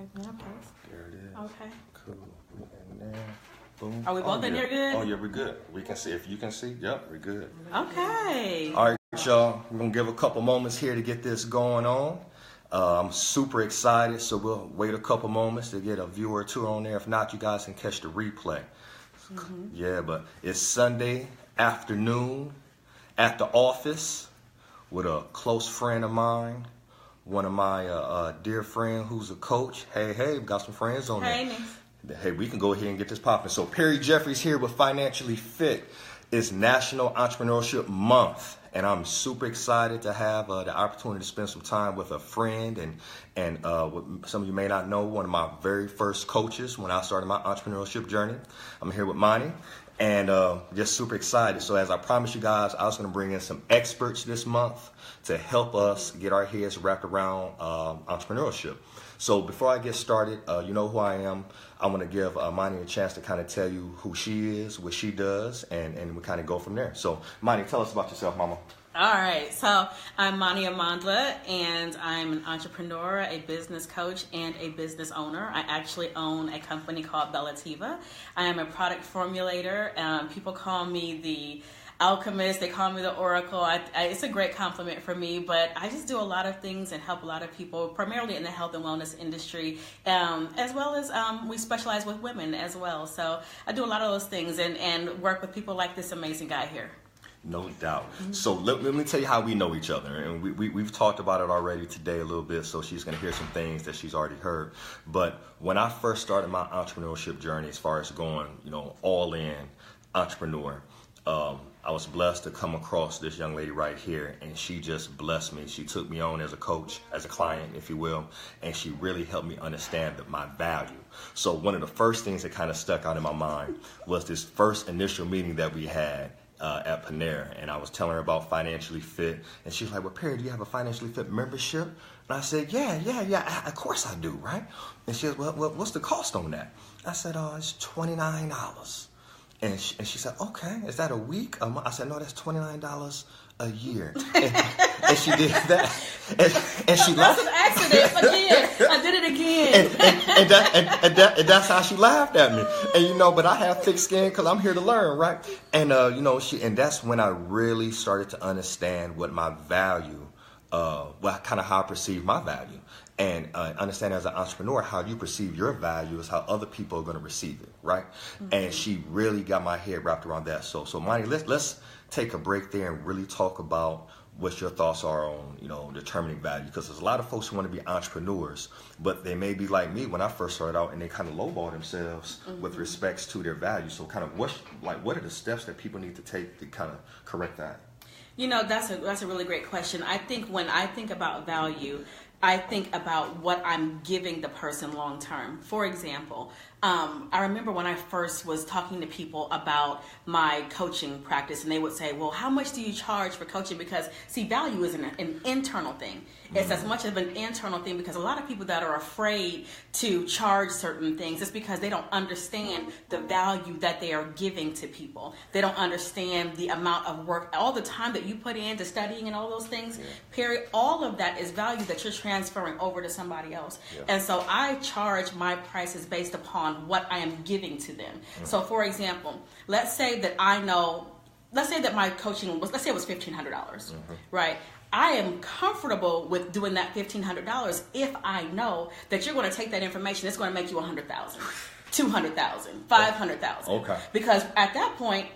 me in a place. There it is. Okay. Cool. And then, boom. Are we both in there good? Oh, yeah, we're good. We can see. If you can see, yep, we're good. Okay. All right, y'all. We're going to give a couple moments here to get this going on. I'm super excited, so we'll wait a couple moments to get a viewer or two on there. If not, you guys can catch the replay. Mm-hmm. Yeah, but it's Sunday afternoon at the office with a close friend of mine, one of my dear friend who's a coach. Hey, we got some friends on there. Hey, we can go ahead and get this popping. So Perry Jeffries here with Financially Fit. It's National Entrepreneurship Month, and I'm super excited to have the opportunity to spend some time with a friend and what some of you may not know, one of my very first coaches when I started my entrepreneurship journey. I'm here with Moni, and just super excited. So as I promised you guys, I was going to bring in some experts this month to help us get our heads wrapped around entrepreneurship. So before I get started, you know who I am. I want to give Moni a chance to kind of tell you who she is, what she does, and we kind of go from there. So Moni, tell us about yourself, Mama. All right. So I'm Moni Amandla, and I'm an entrepreneur, a business coach, and a business owner. I actually own a company called Bellativa. I am a product formulator. People call me the alchemist. They call me the oracle. It's a great compliment for me, but I just do a lot of things and help a lot of people, primarily in the health and wellness industry, as well as we specialize with women as well. So I do a lot of those things and work with people like this amazing guy here. No doubt. So let me tell you how we know each other. And we've talked about it already today a little bit, so she's going to hear some things that she's already heard. But when I first started my entrepreneurship journey, as far as going, all in entrepreneur, I was blessed to come across this young lady right here, and she just blessed me. She took me on as a coach, as a client, if you will, and she really helped me understand my value. So one of the first things that kind of stuck out in my mind was this first initial meeting that we had at Panera, and I was telling her about Financially Fit, and she was like, well, Perry, do you have a Financially Fit membership? And I said, yeah, of course I do, right? And she said, well, what's the cost on that? I said, it's $29. And she said, okay, is that a week? I said, no, that's $29 a year. And she did that. And she laughed. That's an accident again. I did it again. And that's how she laughed at me. And, but I have thick skin because I'm here to learn, right? And, and that's when I really started to understand what my value, how I perceive my value. And understand as an entrepreneur, how you perceive your value is how other people are going to receive it, right? Mm-hmm. And she really got my head wrapped around that. So Moni, let's take a break there and really talk about what your thoughts are on, determining value. Because there's a lot of folks who want to be entrepreneurs, but they may be like me when I first started out, and they kind of lowball themselves with respects to their value. So kind of what are the steps that people need to take to kind of correct that? That's a really great question. I think when I think about value, I think about what I'm giving the person long term. For example, I remember when I first was talking to people about my coaching practice, and they would say, well, how much do you charge for coaching? Because, see, value is an internal thing. It's as much of an internal thing, because a lot of people that are afraid to charge certain things is because they don't understand the value that they are giving to people. They don't understand the amount of work, all the time that you put into studying and all those things, period. All of that is value that you're transferring over to somebody else. Yeah. And so I charge my prices based upon what I am giving to them. So for example, let's say that my coaching was, let's say it was $1,500, right? I am comfortable with doing that $1,500 if I know that you're going to take that information, it's going to make you $100,000. $200,000, $500,000. Okay. Because at that point,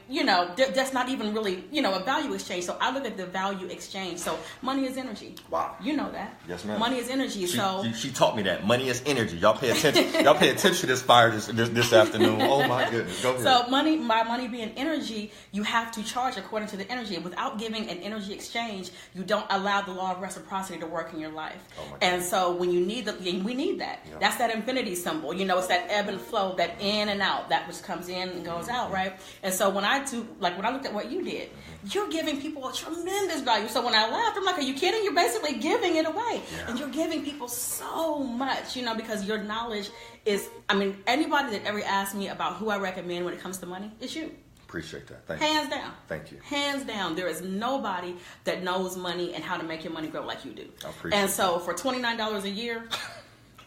that's not even really, a value exchange. So I look at the value exchange. So money is energy. Wow. You know that. Yes, ma'am. Money is energy. She taught me that. Money is energy. Y'all pay attention. Y'all pay attention to this fire this afternoon. Oh my goodness. Go ahead. So by money being energy, you have to charge according to the energy. Without giving an energy exchange, you don't allow the law of reciprocity to work in your life. Oh, and so when you need we need that. Yeah. That's that infinity symbol. It's that ebb and flow, that in and out, that which comes in and goes out, right? And so when I looked at what you did, you're giving people a tremendous value. So when I laughed, I'm like, are you kidding? You're basically giving it away. Yeah. And you're giving people so much, because your knowledge is, anybody that ever asked me about who I recommend when it comes to money, it's you. Appreciate that. Thank you. Hands down. Thank you. Hands down. There is nobody that knows money and how to make your money grow like you do. I appreciate And so for $29 a year,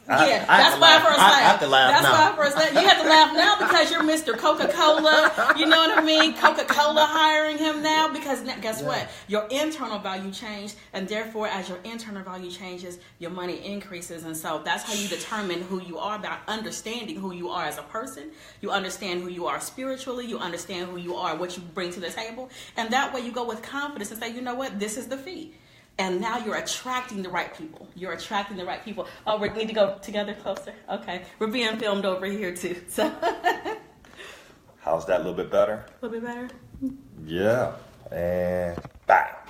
That's why I first laughed. I have to laugh That's now. why I first laughed. You have to laugh now because you're Mr. Coca-Cola. You know what I mean? Coca-Cola hiring him now because guess what? Your internal value changed, and therefore, as your internal value changes, your money increases. And so that's how you determine who you are by understanding who you are as a person. You understand who you are spiritually. You understand who you are, what you bring to the table, and that way you go with confidence and say, you know what? This is the fee. And now you're attracting the right people. You're attracting the right people. Oh, we need to go together closer. Okay. We're being filmed over here too. So How's that? A little bit better? a little bit better. Yeah. And back.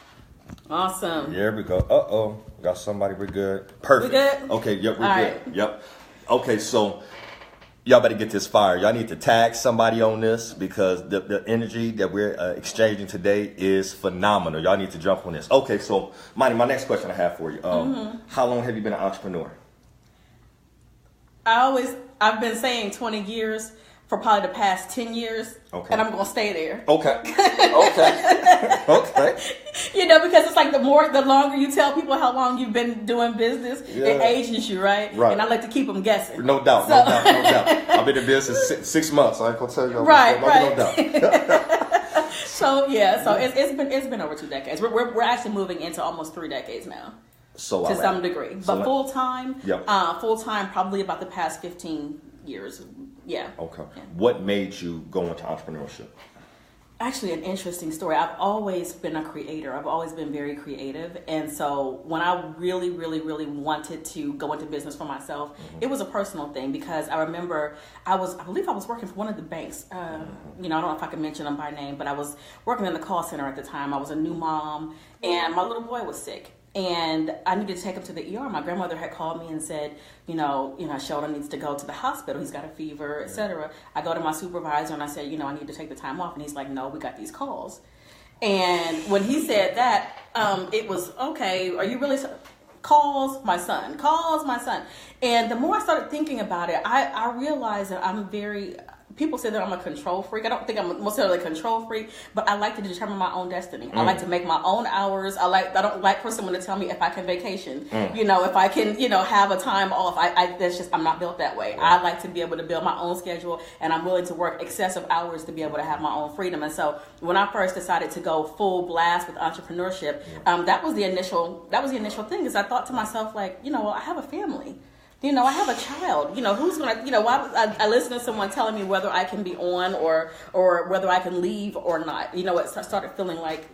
Awesome. There we go. Uh-oh. Got somebody. We're good. Perfect. We good? Okay. Yep. We're All good. right. Yep. Okay. So y'all better get this fire. Y'all need to tag somebody on this because the energy that we're exchanging today is phenomenal. Y'all need to jump on this. Okay. So, Moni, my next question I have for you. How long have you been an entrepreneur? I've been saying 20 years for probably the past 10 years. Okay. And I'm going to stay there. Okay. Okay. Okay. You know, because it's like the longer you tell people how long you've been doing business, it ages you, right? Right. And I like to keep them guessing. No doubt. No doubt. I've been in business 6 months. I ain't gonna tell you. Right. No doubt. So it's been over 2 decades. We're actually moving into almost 3 decades now. So to some degree, but full time, Yep. Full time probably about the past 15 years. Yeah. Okay. Yeah. What made you go into entrepreneurship? Actually, an interesting story. I've always been a creator. I've always been very creative. And so when I really, really, really wanted to go into business for myself, it was a personal thing because I remember I believe I was working for one of the banks. I don't know if I can mention them by name, but I was working in the call center at the time. I was a new mom and my little boy was sick. And I needed to take him to the ER. My grandmother had called me and said, Sheldon needs to go to the hospital. He's got a fever, etc. I go to my supervisor and I said, I need to take the time off. And he's like, no, we got these calls. And when he said that, it was, okay, are you really... Calls my son. And the more I started thinking about it, I realized that I'm very... People say that I'm a control freak. I don't think I'm necessarily a control freak, but I like to determine my own destiny. I like to make my own hours. I don't like for someone to tell me if I can vacation. If I can, have a time off. I'm not built that way. I like to be able to build my own schedule, and I'm willing to work excessive hours to be able to have my own freedom. And so when I first decided to go full blast with entrepreneurship, that was the initial thing. Is I thought to myself, like, I have a family. I have a child. Who's going to, why I listen to someone telling me whether I can be on or whether I can leave or not. It started feeling like,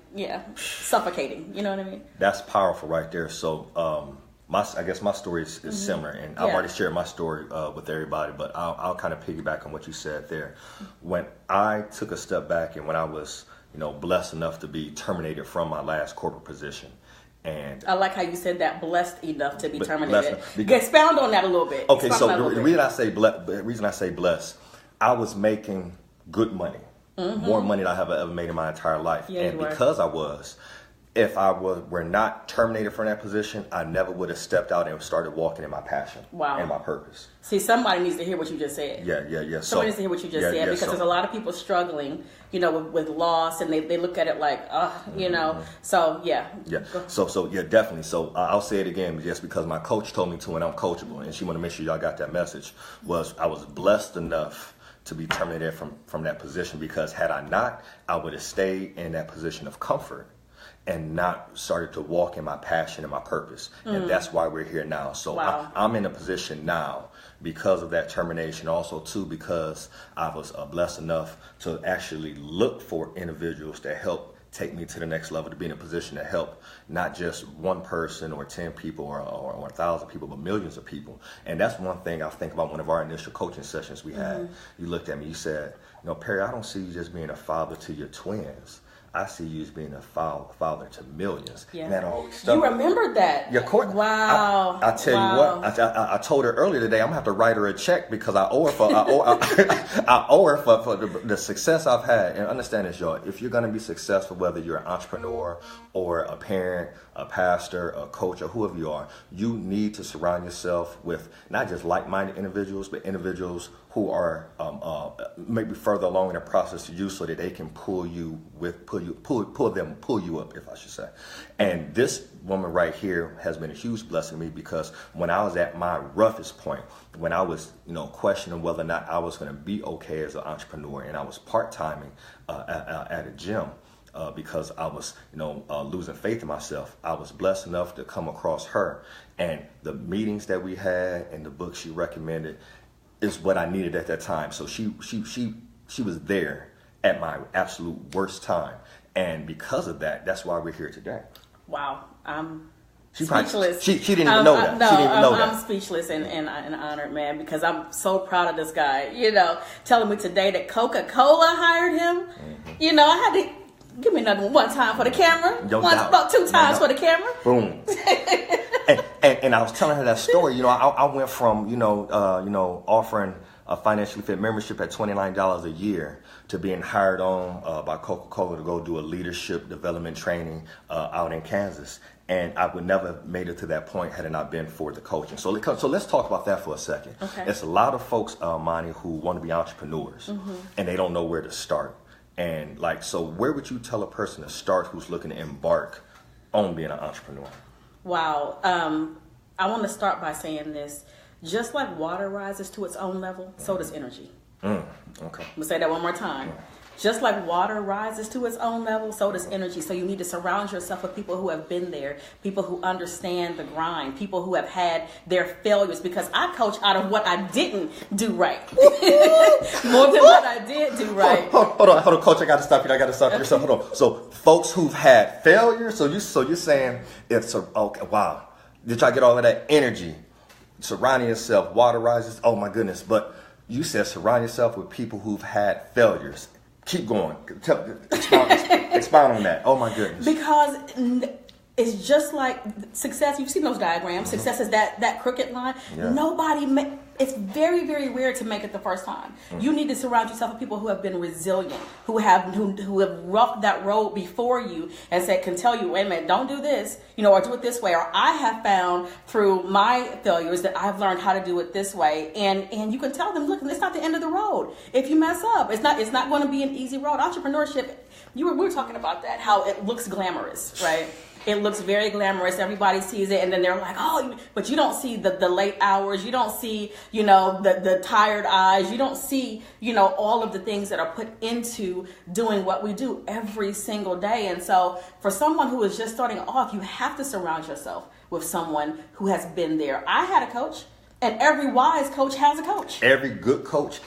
suffocating. You know what I mean? That's powerful right there. So, I guess my story is similar, and I've already shared my story with everybody, but I'll kind of piggyback on what you said there. When I took a step back and when I was, blessed enough to be terminated from my last corporate position, and I like how you said that, blessed enough to be terminated. Expound on that a little bit. Okay, so the reason I say blessed, I was making good money, more money than I have ever made in my entire life, and because I was. If I were not terminated from that position, I never would have stepped out and started walking in my passion and my purpose. See, somebody needs to hear what you just said. Yeah. Somebody needs to hear what you just said because there's a lot of people struggling, with loss, and they look at it like, So yeah. Yeah. So definitely. So I'll say it again, just because my coach told me to, and I'm coachable, and she wanted to make sure y'all got that message. I was blessed enough to be terminated from that position, because had I not, I would have stayed in that position of comfort and not started to walk in my passion and my purpose. And that's why we're here now. So I'm in a position now because of that termination. Also, too, because I was blessed enough to actually look for individuals that help take me to the next level, to be in a position to help not just one person or 10 people or 1,000 people, but millions of people. And that's one thing I think about one of our initial coaching sessions we had. You looked at me, you said, Perry, I don't see you just being a father to your twins. I see you as being a father to millions. Yeah. And that always stuck. You remembered that? Yeah, of course. Wow. I tell you what, I told her earlier today, I'm gonna have to write her a check because I owe her for the success I've had. And understand this, y'all. If you're gonna be successful, whether you're an entrepreneur or a parent, a pastor, a coach, or whoever you are, you need to surround yourself with not just like-minded individuals, but individuals who are maybe further along in the process to you, so that they can pull you pull you up, if I should say. And this woman right here has been a huge blessing to me, because when I was at my roughest point, when I was, questioning whether or not I was going to be okay as an entrepreneur, and I was part-timing at a gym, because I was, losing faith in myself, I was blessed enough to come across her, and the meetings that we had and the book she recommended is what I needed at that time. So she was there at my absolute worst time, and because of that, that's why we're here today. Wow, She speechless. She didn't even know that. No, she didn't even know that. I'm speechless and honored, man, because I'm so proud of this guy. Telling me today that Coca-Cola hired him. Mm-hmm. I had to give me another one time for the camera. About 2 times for the camera. Boom. and I was telling her that story. I went from offering a financially fit membership at $29 a year to being hired on by Coca-Cola to go do a leadership development training out in Kansas. And I would never have made it to that point had it not been for the coaching. So let's talk about that for a second. Okay. It's a lot of folks, Moni, who want to be entrepreneurs, and they don't know where to start. And so where would you tell a person to start who's looking to embark on being an entrepreneur? Wow. I want to start by saying this. Just like water rises to its own level, so does energy. Okay. I'm going to say that one more time. Just like water rises to its own level, so does energy. So you need to surround yourself with people who have been there, people who understand the grind, people who have had their failures, because I coach out of what I didn't do right. More than what I did do right. Hold on, Coach. I got to stop you. Okay. So hold on. So folks who've had failure. So you're saying okay? Wow. Did y'all get all of that energy? Surrounding yourself, water rises. Oh my goodness! But you said surround yourself with people who've had failures. Keep going. Expound on that. Oh my goodness. Because it's just like success. You've seen those diagrams. Success is that crooked line. Yeah. It's very, very rare to make it the first time. You need to surround yourself with people who have been resilient, who have roughed that road before you and can tell you, wait a minute, don't do this, or do it this way. Or I have found through my failures that I've learned how to do it this way. And you can tell them, look, it's not the end of the road. If you mess up, it's not going to be an easy road. Entrepreneurship, we were talking about that, how it looks glamorous, right? It looks very glamorous. Everybody sees it, and then they're like, oh, but you don't see the late hours. You don't see, the tired eyes. You don't see, all of the things that are put into doing what we do every single day. And so for someone who is just starting off, you have to surround yourself with someone who has been there. I had a coach, and every wise coach has a coach. Every good coach.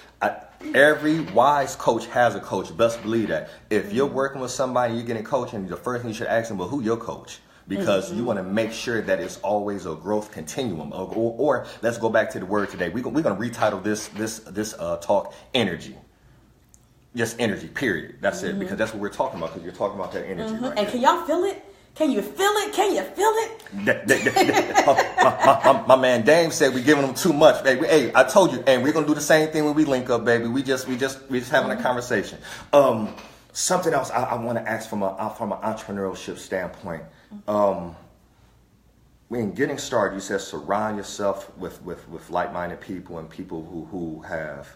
Every wise coach has a coach. Best believe that. If you're working with somebody, you're getting coaching, the first thing you should ask them, well, who your coach? Because you want to make sure that it's always a growth continuum. Or let's go back to the word today. We're going to retitle this talk energy. Just energy, period. That's it. Because that's what we're talking about. Because you're talking about that energy right And can y'all feel it? Can you feel it? Can you feel it? my man Dame said we're giving them too much, baby. Hey, I told you, and we're gonna do the same thing when we link up, baby. We just having a conversation. Something else I want to ask from an entrepreneurship standpoint. When getting started, you said surround yourself with like-minded people and people who have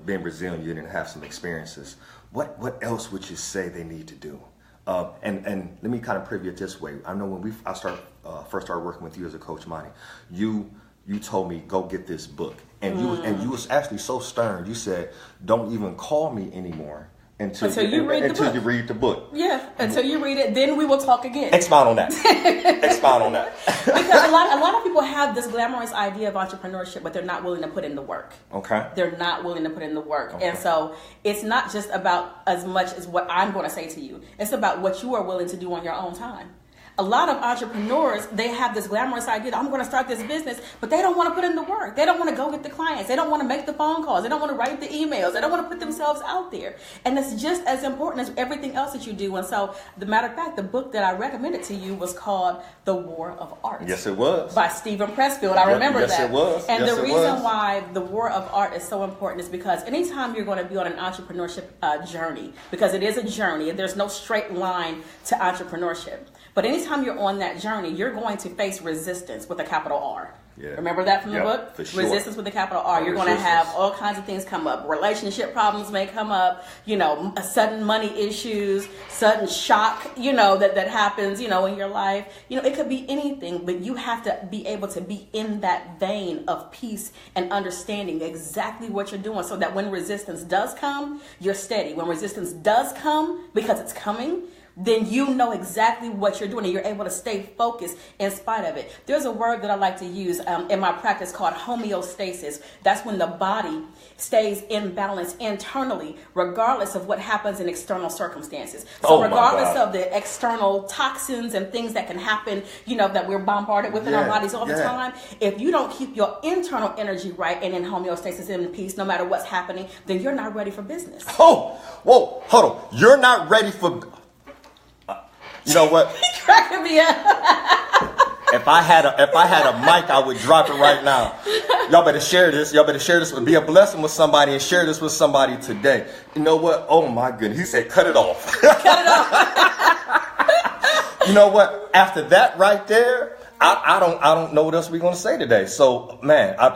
been resilient and have some experiences. What else would you say they need to do? And let me kind of preview it this way. I know when I first started working with you as a coach, Moni, you told me go get this book, and you was actually so stern. You said don't even call me anymore until you read the book. Yeah, until you read it, then we will talk again. Expound on that. Expound on that. Because a lot of people have this glamorous idea of entrepreneurship, but they're not willing to put in the work. Okay. They're not willing to put in the work. Okay. And so it's not just about as much as what I'm going to say to you. It's about what you are willing to do on your own time. A lot of entrepreneurs, they have this glamorous idea that I'm going to start this business, but they don't want to put in the work. They don't want to go get the clients. They don't want to make the phone calls. They don't want to write the emails. They don't want to put themselves out there. And it's just as important as everything else that you do. And so, the matter of fact, the book that I recommended to you was called The War of Art. Yes, it was. By Stephen Pressfield. I remember that. Yes, it was. And the reason why The War of Art is so important is because anytime you're going to be on an entrepreneurship journey, because it is a journey, and there's no straight line to entrepreneurship. But anytime you're on that journey, you're going to face resistance with a capital R. Yeah. Remember that from the book? For sure. Resistance with a capital R. You're going to have all kinds of things come up. Relationship problems may come up, sudden money issues, sudden shock, that happens, in your life. It could be anything, but you have to be able to be in that vein of peace and understanding exactly what you're doing so that when resistance does come, you're steady. When resistance does come, because it's coming, then you know exactly what you're doing and you're able to stay focused in spite of it. There's a word that I like to use in my practice called homeostasis. That's when the body stays in balance internally, regardless of what happens in external circumstances. So regardless of the external toxins and things that can happen, that we're bombarded with in our bodies all the time, if you don't keep your internal energy right and in homeostasis and in peace, no matter what's happening, then you're not ready for business. Oh, whoa, hold on. You're not ready for... You know what? Cracking me up. If I had a mic, I would drop it right now. Y'all better share this. Be a blessing with somebody and share this with somebody today. You know what? Oh my goodness. He said, cut it off. Cut it off. You know what? After that right there, I don't know what else we're gonna say today. So man, I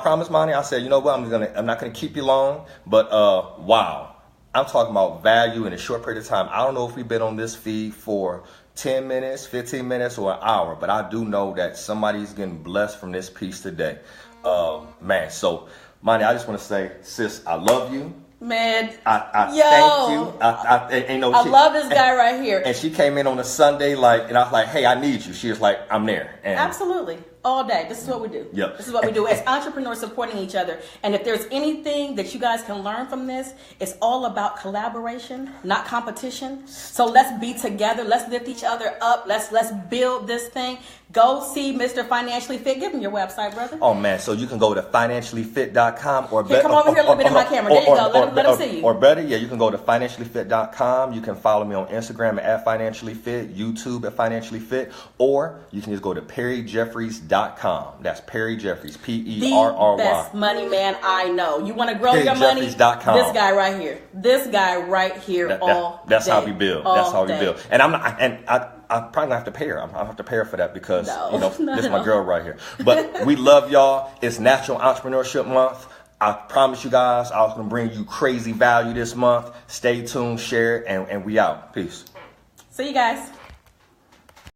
promised Moni. I said, you know what? I'm not gonna keep you long, but wow. I'm talking about value in a short period of time. I don't know if we've been on this feed for 10 minutes, 15 minutes, or an hour, but I do know that somebody's getting blessed from this piece today. Man, so, Moni, I just want to say, sis, I love you. Man, I thank you. I love this guy right here. And she came in on a Sunday, and I was like, hey, I need you. She was like, I'm there. And absolutely. All day. This is what we do. Yep. This is what we do as entrepreneurs, supporting each other. And if there's anything that you guys can learn from this, it's all about collaboration, not competition. So let's be together. Let's lift each other up. Let's build this thing. Go see Mr. Financially Fit. Give him your website, brother. Oh, man. So you can go to financiallyfit.com or come over here a little bit in my camera. There you go. Let him see you. Or better, you can go to financiallyfit.com. You can follow me on Instagram at financiallyfit, YouTube at financiallyfit, or you can just go to perryjeffries.com. That's Perry Jeffries, Perry. The best money man I know. You want to grow your money? This guy right here. That's how we build. That's how we build. And I'm probably gonna have to pay her. I'm gonna have to pay her for that because this is my girl right here. But we love y'all. It's National Entrepreneurship Month. I promise you guys, I was gonna bring you crazy value this month. Stay tuned, share it, and we out. Peace. See you guys.